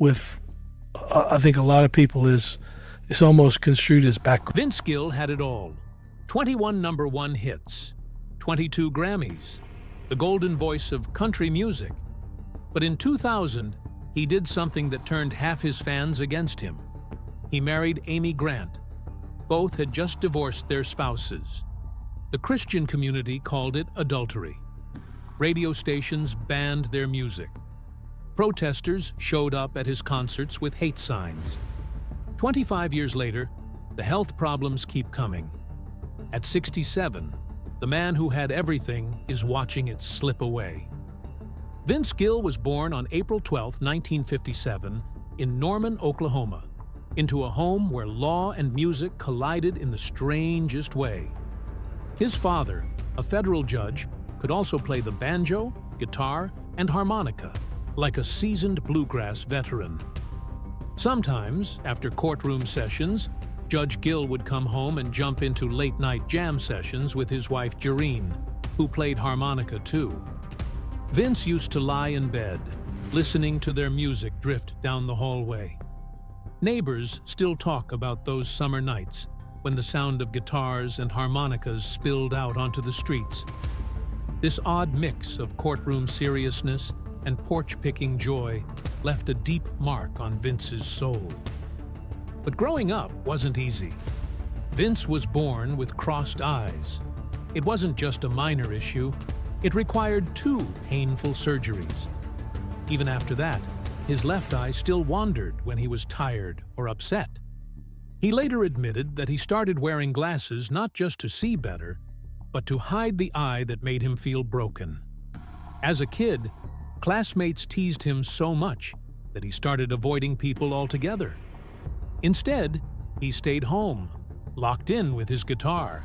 with, I think a lot of people is almost construed as background. Vince Gill had it all. 21 number one hits, 22 Grammys, the golden voice of country music. But in 2000, he did something that turned half his fans against him. He married Amy Grant. Both had just divorced their spouses. The Christian community called it adultery. Radio stations banned their music. Protesters showed up at his concerts with hate signs. 25 years later, the health problems keep coming. At 67, the man who had everything is watching it slip away. Vince Gill was born on April 12, 1957, in Norman, Oklahoma, into a home where law and music collided in the strangest way. His father, a federal judge, could also play the banjo, guitar, and harmonica, like a seasoned bluegrass veteran. Sometimes, after courtroom sessions, Judge Gill would come home and jump into late-night jam sessions with his wife Jareen, who played harmonica too. Vince used to lie in bed, listening to their music drift down the hallway. Neighbors still talk about those summer nights when the sound of guitars and harmonicas spilled out onto the streets. This odd mix of courtroom seriousness and porch-picking joy left a deep mark on Vince's soul. But growing up wasn't easy. Vince was born with crossed eyes. It wasn't just a minor issue. It required 2 painful surgeries. Even after that, his left eye still wandered when he was tired or upset. He later admitted that he started wearing glasses not just to see better, but to hide the eye that made him feel broken. As a kid, classmates teased him so much that he started avoiding people altogether. Instead, he stayed home, locked in with his guitar.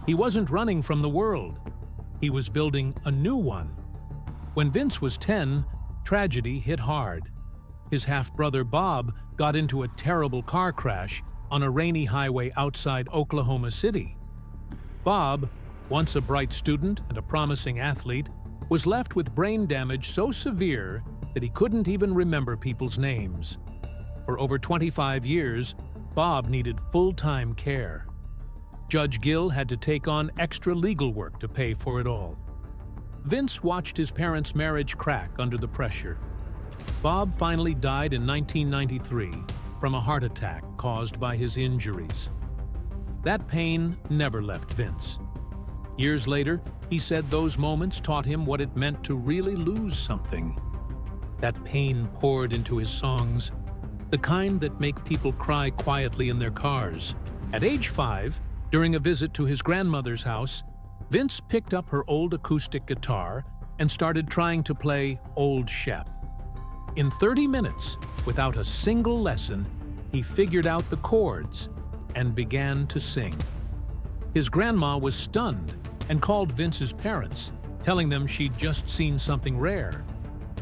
He wasn't running from the world. He was building a new one. When Vince was 10, tragedy hit hard. His half-brother Bob got into a terrible car crash on a rainy highway outside Oklahoma City. Bob, once a bright student and a promising athlete, was left with brain damage so severe that he couldn't even remember people's names. For over 25 years, Bob needed full-time care. Judge Gill had to take on extra legal work to pay for it all. Vince watched his parents' marriage crack under the pressure. Bob finally died in 1993 from a heart attack caused by his injuries. That pain never left Vince. Years later, he said those moments taught him what it meant to really lose something. That pain poured into his songs, the kind that make people cry quietly in their cars. At age 5, during a visit to his grandmother's house, Vince picked up her old acoustic guitar and started trying to play Old Shep. In 30 minutes, without a single lesson, he figured out the chords and began to sing. His grandma was stunned and called Vince's parents, telling them she'd just seen something rare.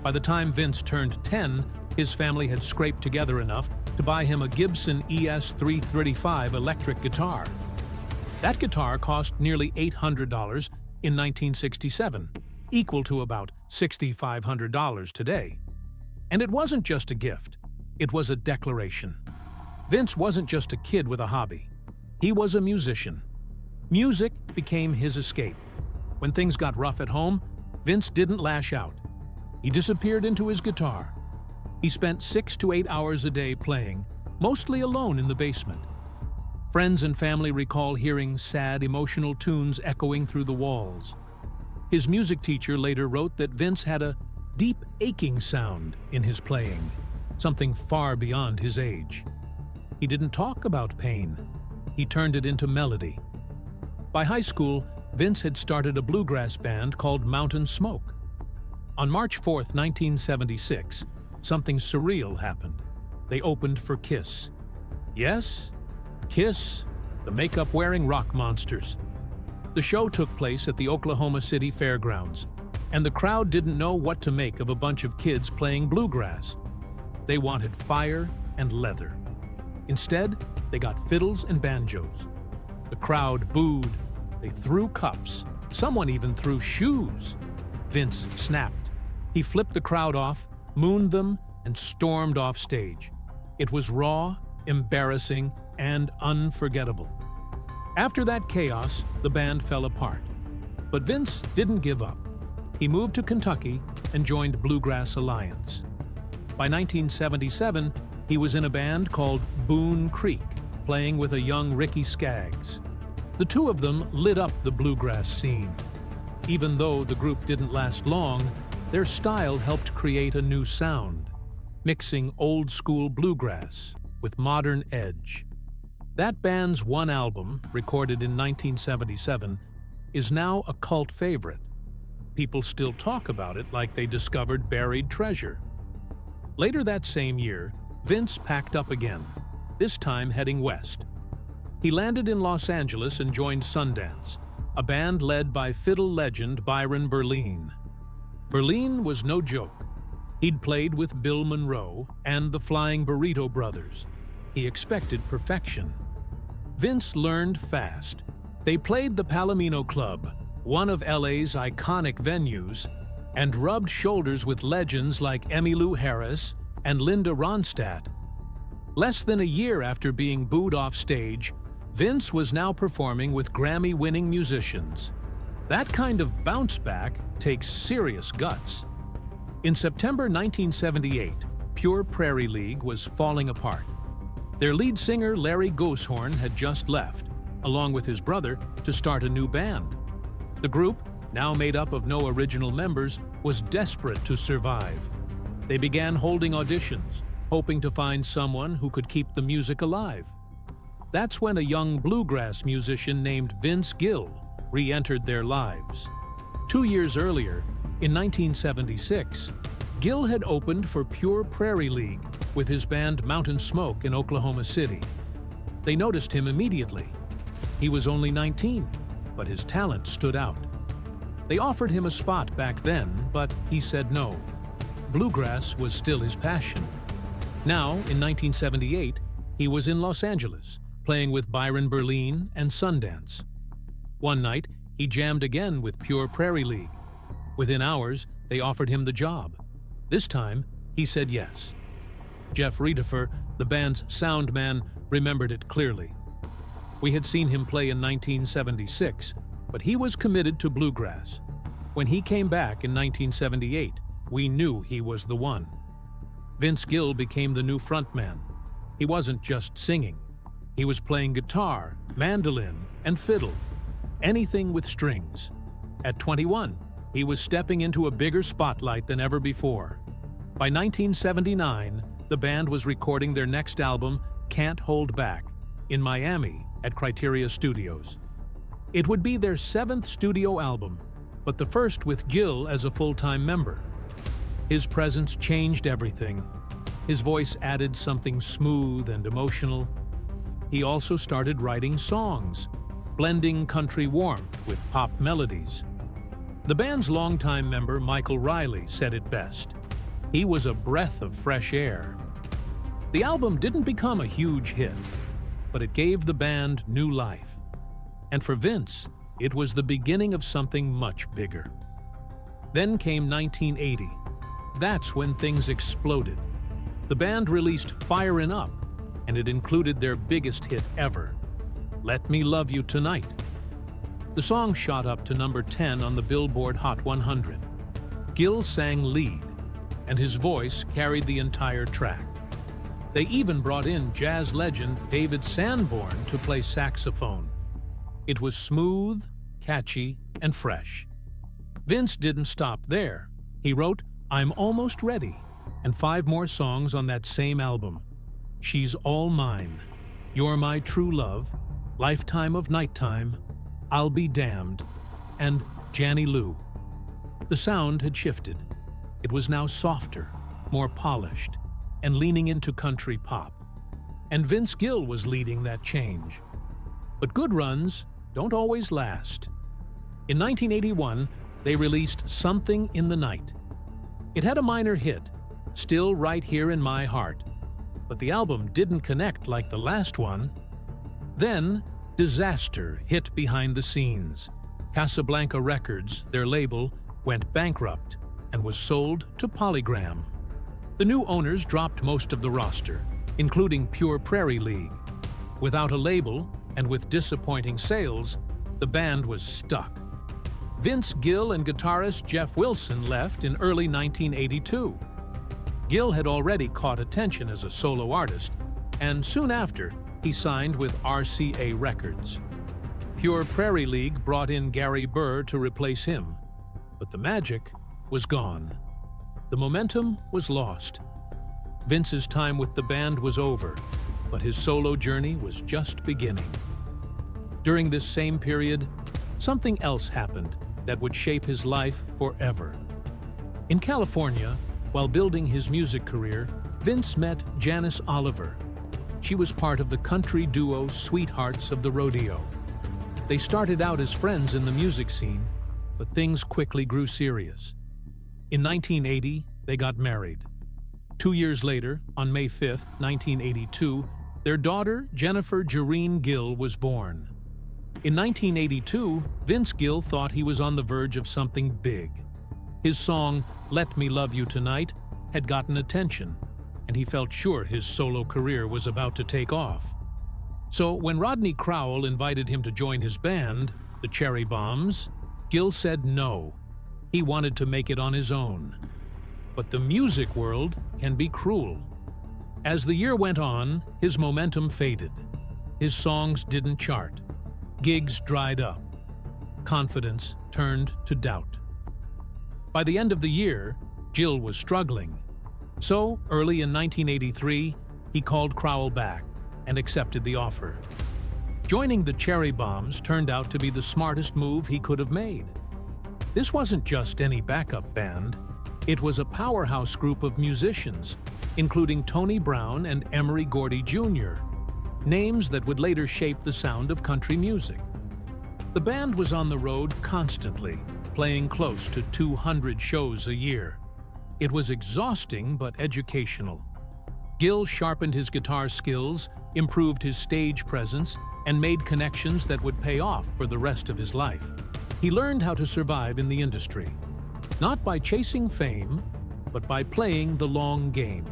By the time Vince turned 10, his family had scraped together enough to buy him a Gibson ES-335 electric guitar. That guitar cost nearly $800 in 1967, equal to about $6,500 today. And it wasn't just a gift, it was a declaration. Vince wasn't just a kid with a hobby. He was a musician. Music became his escape. When things got rough at home, Vince didn't lash out. He disappeared into his guitar. He spent 6 to 8 hours a day playing, mostly alone in the basement. Friends and family recall hearing sad, emotional tunes echoing through the walls. His music teacher later wrote that Vince had a deep, aching sound in his playing, something far beyond his age. He didn't talk about pain. He turned it into melody. By high school, Vince had started a bluegrass band called Mountain Smoke. On March 4, 1976, something surreal happened. They opened for Kiss. Yes, Kiss, the makeup-wearing rock monsters. The show took place at the Oklahoma City Fairgrounds, and the crowd didn't know what to make of a bunch of kids playing bluegrass. They wanted fire and leather. Instead, they got fiddles and banjos. The crowd booed. They threw cups. Someone even threw shoes. Vince snapped. He flipped the crowd off, mooned them, and stormed off stage. It was raw, embarrassing, and unforgettable. After that chaos, the band fell apart. But Vince didn't give up. He moved to Kentucky and joined Bluegrass Alliance. By 1977, he was in a band called Boone Creek, playing with a young Ricky Skaggs. The two of them lit up the bluegrass scene. Even though the group didn't last long, their style helped create a new sound, mixing old-school bluegrass with modern edge. That band's one album, recorded in 1977, is now a cult favorite. People still talk about it like they discovered buried treasure. Later that same year, Vince packed up again, this time heading west. He landed in Los Angeles and joined Sundance, a band led by fiddle legend Byron Berlin. Berlin was no joke. He'd played with Bill Monroe and the Flying Burrito Brothers. He expected perfection. Vince learned fast. They played the Palomino Club, one of LA's iconic venues, and rubbed shoulders with legends like Emmylou Harris and Linda Ronstadt. Less than a year after being booed off stage, Vince was now performing with Grammy-winning musicians. That kind of bounce back takes serious guts. In September 1978, Pure Prairie League was falling apart. Their lead singer, Larry Goshorn, had just left, along with his brother, to start a new band. The group, now made up of no original members, was desperate to survive. They began holding auditions, hoping to find someone who could keep the music alive. That's when a young bluegrass musician named Vince Gill re-entered their lives. 2 years earlier, in 1976, Gill had opened for Pure Prairie League with his band Mountain Smoke in Oklahoma City. They noticed him immediately. He was only 19, but his talent stood out. They offered him a spot back then, but he said no. Bluegrass was still his passion. Now, in 1978, he was in Los Angeles, playing with Byron Berlin and Sundance. One night, he jammed again with Pure Prairie League. Within hours, they offered him the job. This time, he said yes. Jeff Riedefer, the band's sound man, remembered it clearly. We had seen him play in 1976, but he was committed to bluegrass. When he came back in 1978, we knew he was the one. Vince Gill became the new frontman. He wasn't just singing. He was playing guitar, mandolin, and fiddle. Anything with strings. At 21, he was stepping into a bigger spotlight than ever before. By 1979, the band was recording their next album, Can't Hold Back, in Miami at Criteria Studios. It would be their 7th studio album, but the first with Gill as a full-time member. His presence changed everything. His voice added something smooth and emotional. He also started writing songs, blending country warmth with pop melodies. The band's longtime member, Michael Riley, said it best. He was a breath of fresh air. The album didn't become a huge hit, but it gave the band new life. And for Vince, it was the beginning of something much bigger. Then came 1980. That's when things exploded. The band released Firin' Up, and it included their biggest hit ever, Let Me Love You Tonight. The song shot up to number 10 on the Billboard Hot 100. Gill sang lead, and his voice carried the entire track. They even brought in jazz legend David Sanborn to play saxophone. It was smooth, catchy, and fresh. Vince didn't stop there. He wrote I'm Almost Ready and 5 more songs on that same album. She's All Mine, You're My True Love, Lifetime of Nighttime, I'll Be Damned, and Janny Lou. The sound had shifted. It was now softer, more polished, and leaning into country pop. And Vince Gill was leading that change. But good runs don't always last. In 1981, they released Something in the Night. It had a minor hit, Still Right Here in My Heart, but the album didn't connect like the last one. Then, disaster hit behind the scenes. Casablanca Records, their label, went bankrupt and was sold to Polygram. The new owners dropped most of the roster, including pure Prairie League. Without a label and with disappointing sales, the band was stuck. Vince Gill and guitarist Jeff Wilson left in early 1982. Gill had already caught attention as a solo artist, and soon after, he signed with RCA Records. Pure Prairie League brought in Gary Burr to replace him, but the magic was gone. The momentum was lost. Vince's time with the band was over, but his solo journey was just beginning. During this same period, something else happened that would shape his life forever. In California, while building his music career, Vince met Janice Oliver. She was part of the country duo Sweethearts of the Rodeo. They started out as friends in the music scene, but things quickly grew serious. In 1980, they got married. 2 years later, on May 5, 1982, their daughter, Jennifer Jareen Gill, was born. In 1982, Vince Gill thought he was on the verge of something big. His song, "Let Me Love You Tonight," had gotten attention, and he felt sure his solo career was about to take off. So when Rodney Crowell invited him to join his band, the Cherry Bombs, Gill said no. He wanted to make it on his own. But the music world can be cruel. As the year went on, his momentum faded. His songs didn't chart. Gigs dried up. Confidence turned to doubt. By the end of the year, Gill was struggling. So, early in 1983, he called Crowell back and accepted the offer. Joining the Cherry Bombs turned out to be the smartest move he could have made. This wasn't just any backup band. It was a powerhouse group of musicians, including Tony Brown and Emery Gordy Jr., names that would later shape the sound of country music. The band was on the road constantly, playing close to 200 shows a year. It was exhausting but educational. Gill sharpened his guitar skills, improved his stage presence, and made connections that would pay off for the rest of his life. He learned how to survive in the industry, not by chasing fame, but by playing the long game.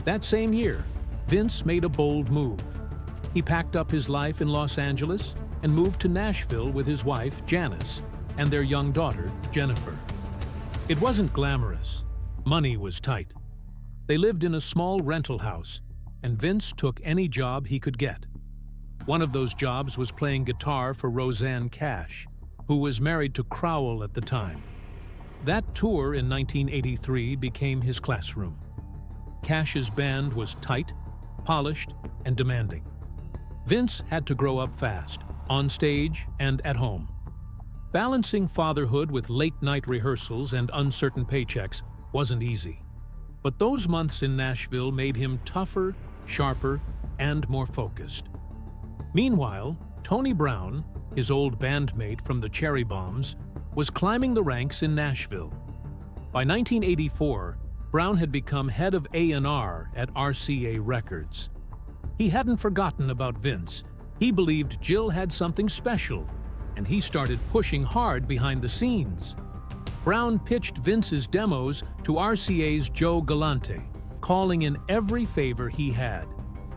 That same year, Vince made a bold move. He packed up his life in Los Angeles and moved to Nashville with his wife, Janice, and their young daughter, Jennifer. It wasn't glamorous. Money was tight. They lived in a small rental house, and Vince took any job he could get. One of those jobs was playing guitar for Roseanne Cash, who was married to Crowell at the time. That tour in 1983 became his classroom. Cash's band was tight, polished, and demanding. Vince had to grow up fast, on stage and at home. Balancing fatherhood with late-night rehearsals and uncertain paychecks wasn't easy. But those months in Nashville made him tougher, sharper, and more focused. Meanwhile, Tony Brown, his old bandmate from the Cherry Bombs, was climbing the ranks in Nashville. By 1984, Brown had become head of A&R at RCA Records. He hadn't forgotten about Vince. He believed Gill had something special, and he started pushing hard behind the scenes. Brown pitched Vince's demos to RCA's Joe Galante, calling in every favor he had.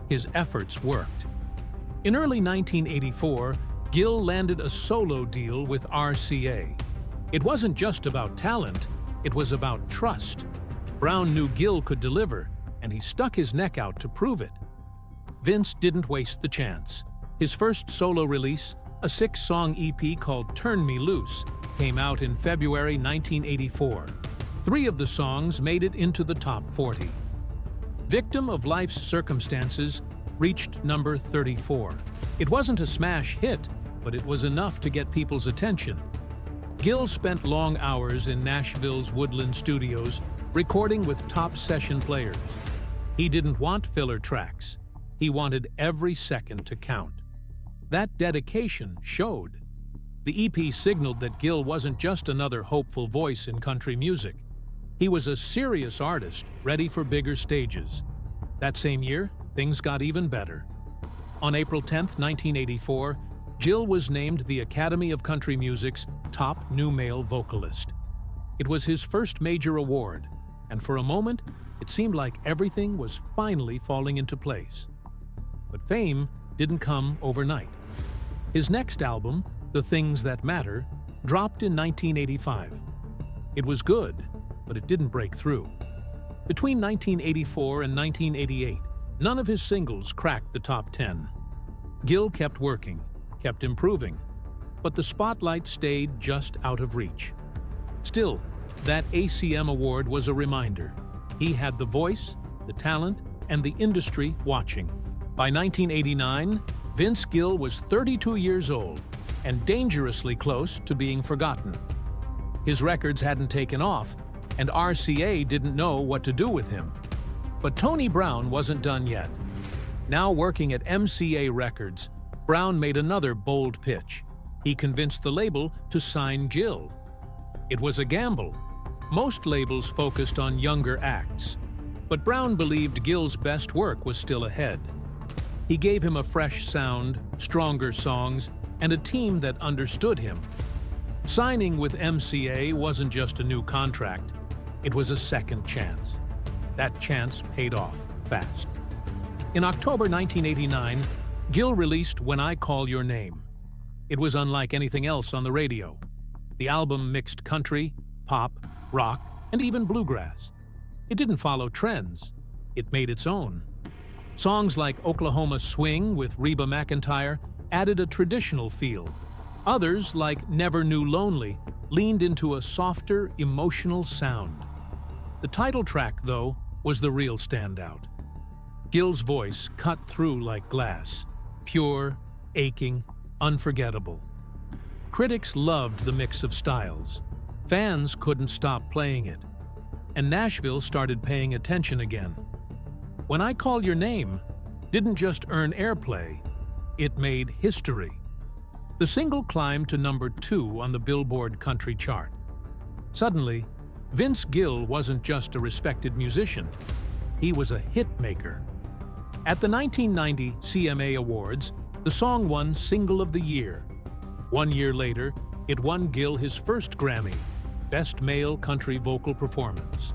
His efforts worked. In early 1984, Gill landed a solo deal with RCA. It wasn't just about talent, it was about trust. Brown knew Gill could deliver, and he stuck his neck out to prove it. Vince didn't waste the chance. His first solo release, a 6-song EP called Turn Me Loose, came out in February 1984. 3 of the songs made it into the top 40. Victim of Life's Circumstances reached number 34. It wasn't a smash hit, but it was enough to get people's attention. Gill spent long hours in Nashville's Woodland Studios, recording with top session players. He didn't want filler tracks. He wanted every second to count. That dedication showed. The EP signaled that Gill wasn't just another hopeful voice in country music. He was a serious artist, ready for bigger stages. That same year, things got even better. On April 10, 1984, Gill was named the Academy of Country Music's top new male vocalist. It was his first major award, and for a moment, It seemed like everything was finally falling into place. But fame didn't come overnight. His next album, The Things That Matter, dropped in 1985. It was good, but it didn't break through. Between 1984 and 1988, none of his singles cracked the top 10. Gill kept working, kept improving, but the spotlight stayed just out of reach. Still, that ACM award was a reminder. He had the voice, the talent, and the industry watching. By 1989, Vince Gill was 32 years old and dangerously close to being forgotten. His records hadn't taken off, and RCA didn't know what to do with him. But Tony Brown wasn't done yet. Now working at MCA Records, Brown made another bold pitch. He convinced the label to sign Gill. It was a gamble. Most labels focused on younger acts, but Brown believed Gill's best work was still ahead. He gave him a fresh sound, stronger songs, and a team that understood him. Signing with MCA wasn't just a new contract, it was a second chance. That chance paid off fast. In October 1989, Gill released When I Call Your Name. It was unlike anything else on the radio. The album mixed country, pop, rock, and even bluegrass. It didn't follow trends. It made its own. Songs like Oklahoma Swing with Reba McEntire added a traditional feel. Others, like Never Knew Lonely, leaned into a softer, emotional sound. The title track, though, was the real standout. Gill's voice cut through like glass, pure, aching, unforgettable. Critics loved the mix of styles. Fans couldn't stop playing it. And Nashville started paying attention again. When I Call Your Name didn't just earn airplay, it made history. The single climbed to number 2 on the Billboard country chart. Suddenly, Vince Gill wasn't just a respected musician. He was a hit maker. At the 1990 CMA Awards, the song won Single of the Year. 1 year later, it won Gill his first Grammy, Best Male Country Vocal Performance.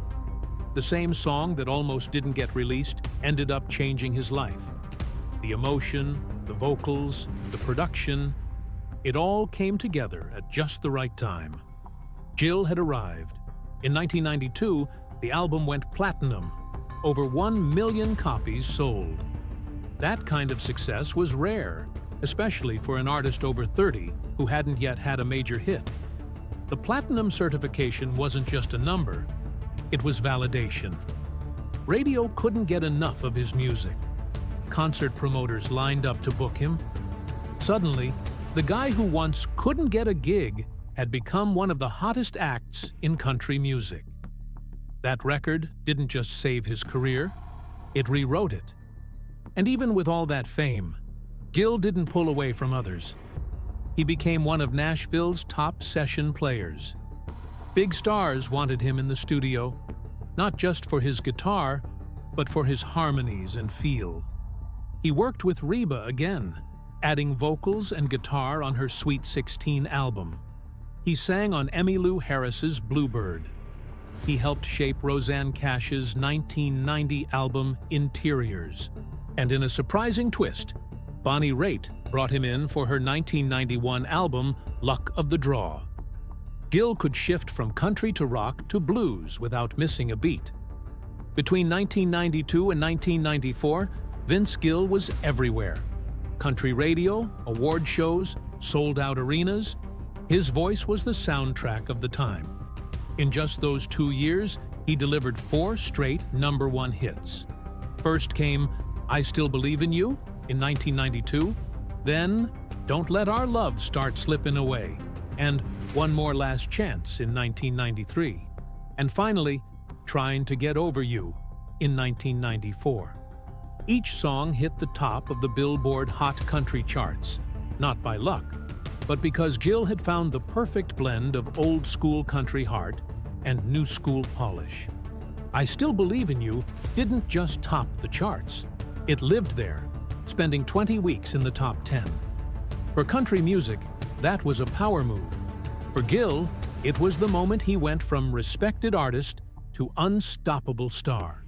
The same song that almost didn't get released ended up changing his life. The emotion, the vocals, the production, it all came together at just the right time. Gill had arrived. In 1992, the album went platinum. Over 1 million copies sold. That kind of success was rare, especially for an artist over 30 who hadn't yet had a major hit. The platinum certification wasn't just a number, it was validation. Radio couldn't get enough of his music. Concert promoters lined up to book him. Suddenly, the guy who once couldn't get a gig had become one of the hottest acts in country music. That record didn't just save his career, it rewrote it. And even with all that fame, Gill didn't pull away from others. He became one of Nashville's top session players. Big stars wanted him in the studio, not just for his guitar, but for his harmonies and feel. He worked with Reba again, adding vocals and guitar on her Sweet 16 album. He sang on Emmylou Harris's Bluebird. He helped shape Rosanne Cash's 1990 album Interiors. And in a surprising twist, Bonnie Raitt brought him in for her 1991 album Luck of the Draw. Gill could shift from country to rock to blues without missing a beat. Between 1992 and 1994, Vince Gill was everywhere. Country radio, award shows, sold-out arenas. His voice was the soundtrack of the time. In just those 2 years, he delivered 4 straight #1 hits. First came I Still Believe in You in 1992, then Don't Let Our Love Start Slipping Away, and One More Last Chance in 1993, and finally, Trying to Get Over You in 1994. Each song hit the top of the Billboard Hot Country charts, not by luck, but because Gill had found the perfect blend of old-school country heart and new-school polish. I Still Believe in You didn't just top the charts. It lived there, spending 20 weeks in the top 10. For country music, that was a power move. For Gill, it was the moment he went from respected artist to unstoppable star.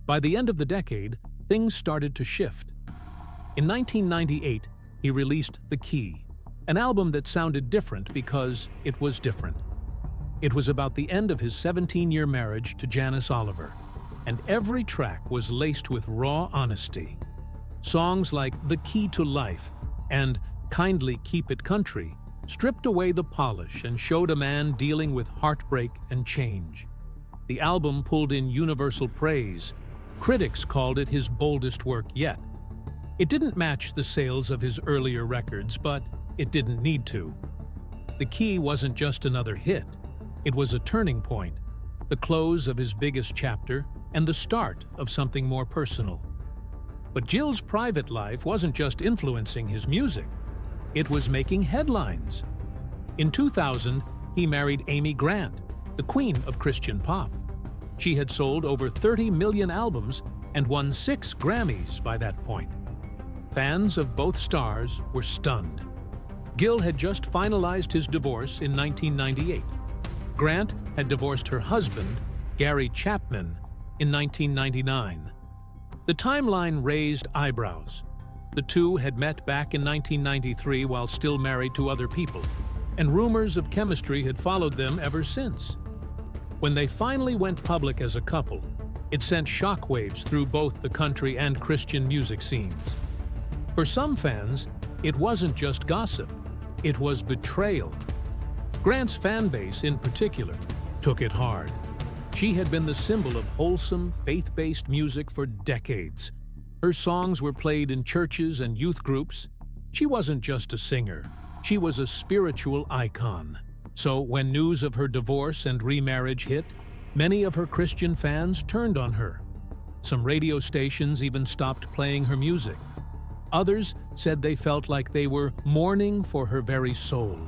By the end of the decade, things started to shift. In 1998, he released The Key, an album that sounded different because it was different. It was about the end of his 17-year marriage to Janice Oliver, and every track was laced with raw honesty. Songs like The Key to Life and Kindly Keep It Country stripped away the polish and showed a man dealing with heartbreak and change. The album pulled in universal praise. Critics called it his boldest work yet. It didn't match the sales of his earlier records, but it didn't need to. The Key wasn't just another hit. It was a turning point, the close of his biggest chapter and the start of something more personal. But Gill's private life wasn't just influencing his music. It was making headlines. In 2000, he married Amy Grant, the queen of Christian pop. She had sold over 30 million albums and won 6 Grammys by that point. Fans of both stars were stunned. Gill had just finalized his divorce in 1998. Grant had divorced her husband, Gary Chapman, in 1999. The timeline raised eyebrows. The two had met back in 1993 while still married to other people, and rumors of chemistry had followed them ever since. When they finally went public as a couple, it sent shockwaves through both the country and Christian music scenes. For some fans, it wasn't just gossip, it was betrayal. Grant's fan base, in particular, took it hard. She had been the symbol of wholesome, faith-based music for decades. Her songs were played in churches and youth groups. She wasn't just a singer, she was a spiritual icon. So when news of her divorce and remarriage hit, many of her Christian fans turned on her. Some radio stations even stopped playing her music. Others said they felt like they were mourning for her very soul.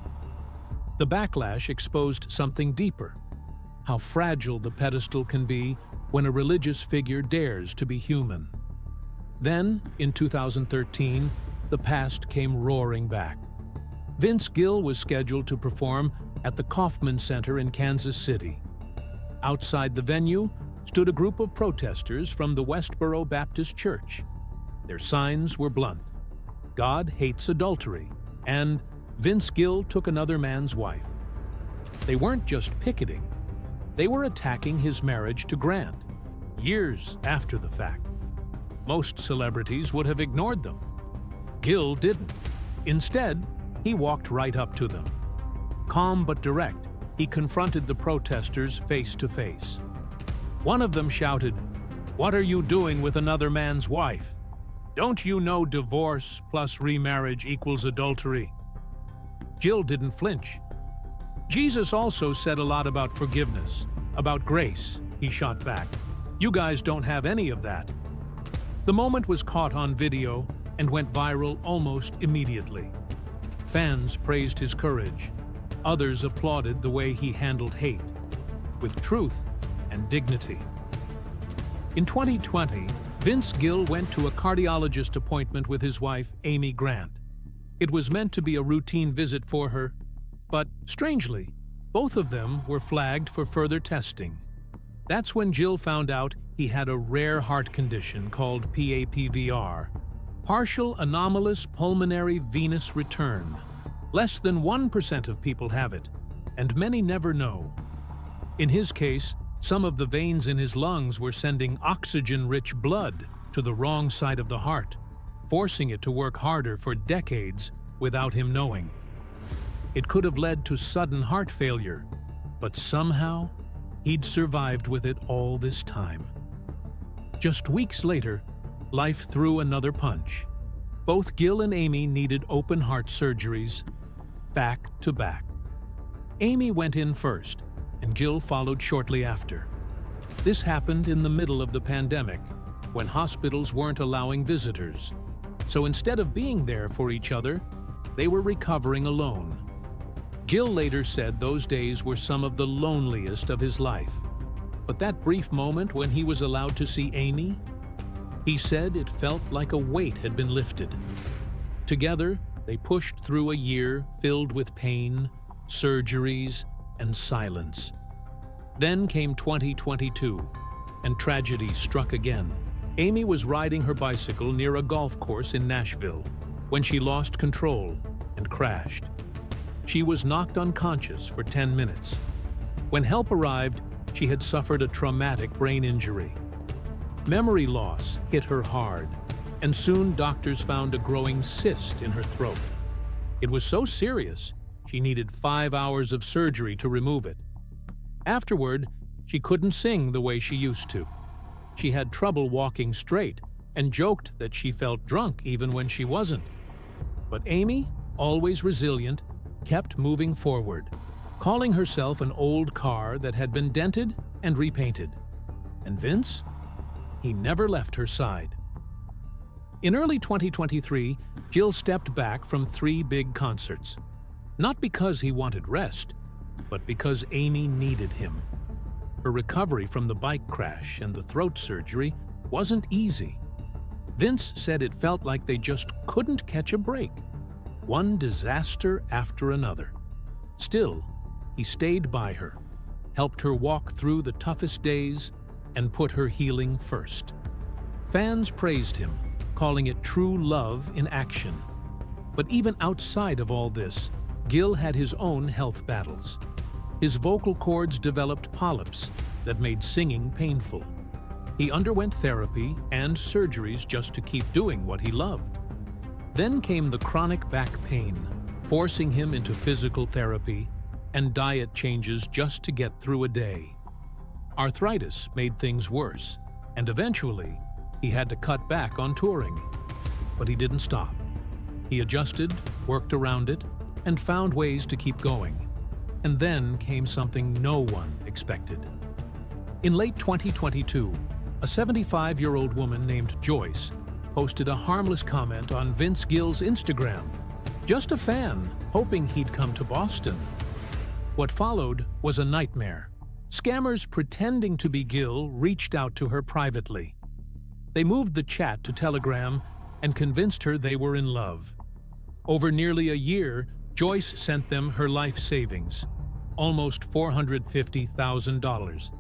The backlash exposed something deeper: how fragile the pedestal can be when a religious figure dares to be human. Then, in 2013, the past came roaring back. Vince Gill was scheduled to perform at the Kaufman Center in Kansas City. Outside the venue stood a group of protesters from the Westboro Baptist Church. Their signs were blunt: God hates adultery, and Vince Gill took another man's wife. They weren't just picketing, they were attacking his marriage to Grant, years after the fact. Most celebrities would have ignored them. Gill didn't. Instead, he walked right up to them. Calm but direct, he confronted the protesters face to face. One of them shouted, "What are you doing with another man's wife? Don't you know divorce plus remarriage equals adultery?" Gill didn't flinch. "Jesus also said a lot about forgiveness, about grace," he shot back. "You guys don't have any of that." The moment was caught on video and went viral almost immediately. Fans praised his courage. Others applauded the way he handled hate, with truth and dignity. In 2020, Vince Gill went to a cardiologist appointment with his wife, Amy Grant. It was meant to be a routine visit for her, but strangely, both of them were flagged for further testing. That's when Gill found out he had a rare heart condition called PAPVR, partial anomalous pulmonary venous return. Less than 1% of people have it, and many never know. In his case, some of the veins in his lungs were sending oxygen-rich blood to the wrong side of the heart, forcing it to work harder for decades without him knowing. It could have led to sudden heart failure, but somehow he'd survived with it all this time. Just weeks later, life threw another punch. Both Gill and Amy needed open heart surgeries, back to back. Amy went in first, and Gill followed shortly after. This happened in the middle of the pandemic, when hospitals weren't allowing visitors. So instead of being there for each other, they were recovering alone. Gill later said those days were some of the loneliest of his life. But that brief moment when he was allowed to see Amy, he said it felt like a weight had been lifted. Together, they pushed through a year filled with pain, surgeries, and silence. Then came 2022, and tragedy struck again. Amy was riding her bicycle near a golf course in Nashville when she lost control and crashed. She was knocked unconscious for 10 minutes. When help arrived, she had suffered a traumatic brain injury. Memory loss hit her hard, and soon doctors found a growing cyst in her throat. It was so serious, she needed 5 hours of surgery to remove it. Afterward, she couldn't sing the way she used to. She had trouble walking straight and joked that she felt drunk even when she wasn't. But Amy, always resilient, kept moving forward, calling herself an old car that had been dented and repainted. And Vince? He never left her side. In early 2023, Gill stepped back from 3 big concerts. Not because he wanted rest, but because Amy needed him. Her recovery from the bike crash and the throat surgery wasn't easy. Vince said it felt like they just couldn't catch a break. One disaster after another. Still, he stayed by her, helped her walk through the toughest days, and put her healing first. Fans praised him, calling it true love in action. But even outside of all this, Gill had his own health battles. His vocal cords developed polyps that made singing painful. He underwent therapy and surgeries just to keep doing what he loved. Then came the chronic back pain, forcing him into physical therapy and diet changes just to get through a day. Arthritis made things worse, and eventually, he had to cut back on touring. But he didn't stop. He adjusted, worked around it, and found ways to keep going. And then came something no one expected. In late 2022, a 75-year-old woman named Joyce posted a harmless comment on Vince Gill's Instagram. Just a fan, hoping he'd come to Boston. What followed was a nightmare. Scammers pretending to be Gill reached out to her privately. They moved the chat to Telegram and convinced her they were in love. Over nearly a year, Joyce sent them her life savings, almost $450,000.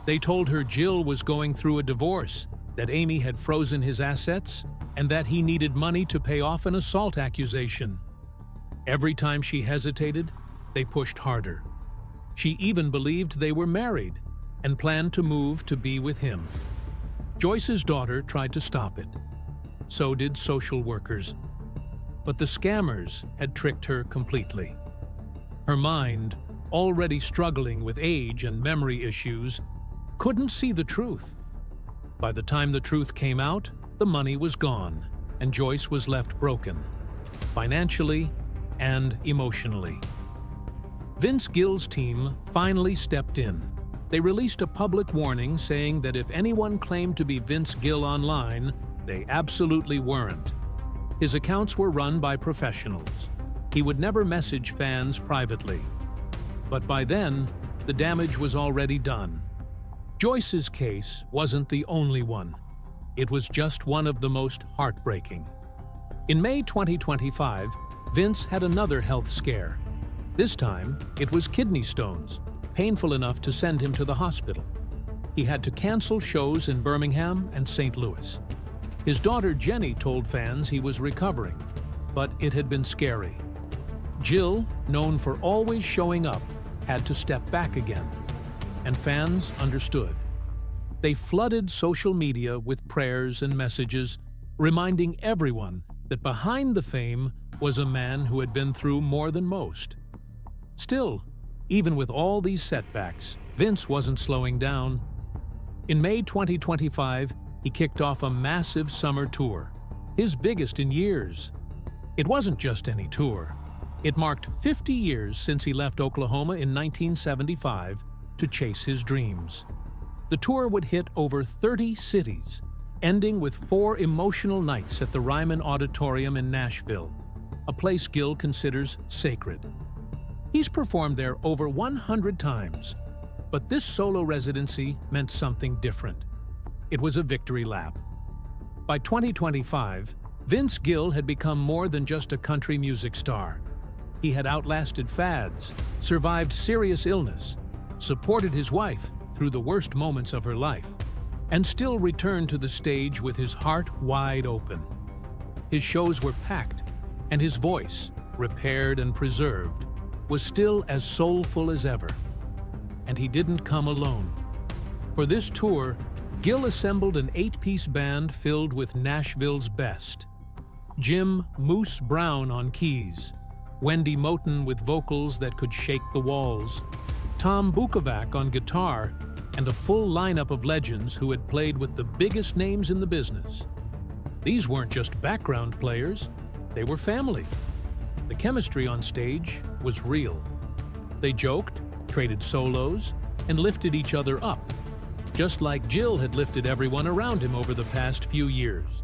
They told her Gill was going through a divorce, that Amy had frozen his assets, and that he needed money to pay off an assault accusation. Every time she hesitated, they pushed harder. She even believed they were married and planned to move to be with him. Joyce's daughter tried to stop it. So did social workers. But the scammers had tricked her completely. Her mind, already struggling with age and memory issues, couldn't see the truth. By the time the truth came out, the money was gone, and Joyce was left broken, financially and emotionally. Vince Gill's team finally stepped in. They released a public warning saying that if anyone claimed to be Vince Gill online, they absolutely weren't. His accounts were run by professionals. He would never message fans privately. But by then, the damage was already done. Joyce's case wasn't the only one. It was just one of the most heartbreaking. In May 2025, Vince had another health scare. This time, it was kidney stones, painful enough to send him to the hospital. He had to cancel shows in Birmingham and St. Louis. His daughter Jenny told fans he was recovering, but it had been scary. Gill, known for always showing up, had to step back again. And fans understood. They flooded social media with prayers and messages, reminding everyone that behind the fame was a man who had been through more than most. Still, even with all these setbacks, Vince wasn't slowing down. In May 2025, he kicked off a massive summer tour, his biggest in years. It wasn't just any tour. It marked 50 years since he left Oklahoma in 1975 to chase his dreams. The tour would hit over 30 cities, ending with 4 emotional nights at the Ryman Auditorium in Nashville, a place Gill considers sacred. He's performed there over 100 times, but this solo residency meant something different. It was a victory lap. By 2025, Vince Gill had become more than just a country music star. He had outlasted fads, survived serious illness, supported his wife through the worst moments of her life, and still returned to the stage with his heart wide open. His shows were packed, and his voice, repaired and preserved, was still as soulful as ever. And he didn't come alone. For this tour, Gill assembled an 8-piece band filled with Nashville's best. Jim "Moose" Brown on keys, Wendy Moten with vocals that could shake the walls, Tom Bukovac on guitar, and a full lineup of legends who had played with the biggest names in the business. These weren't just background players, they were family. The chemistry on stage was real. They joked, traded solos, and lifted each other up, just like Gill had lifted everyone around him over the past few years.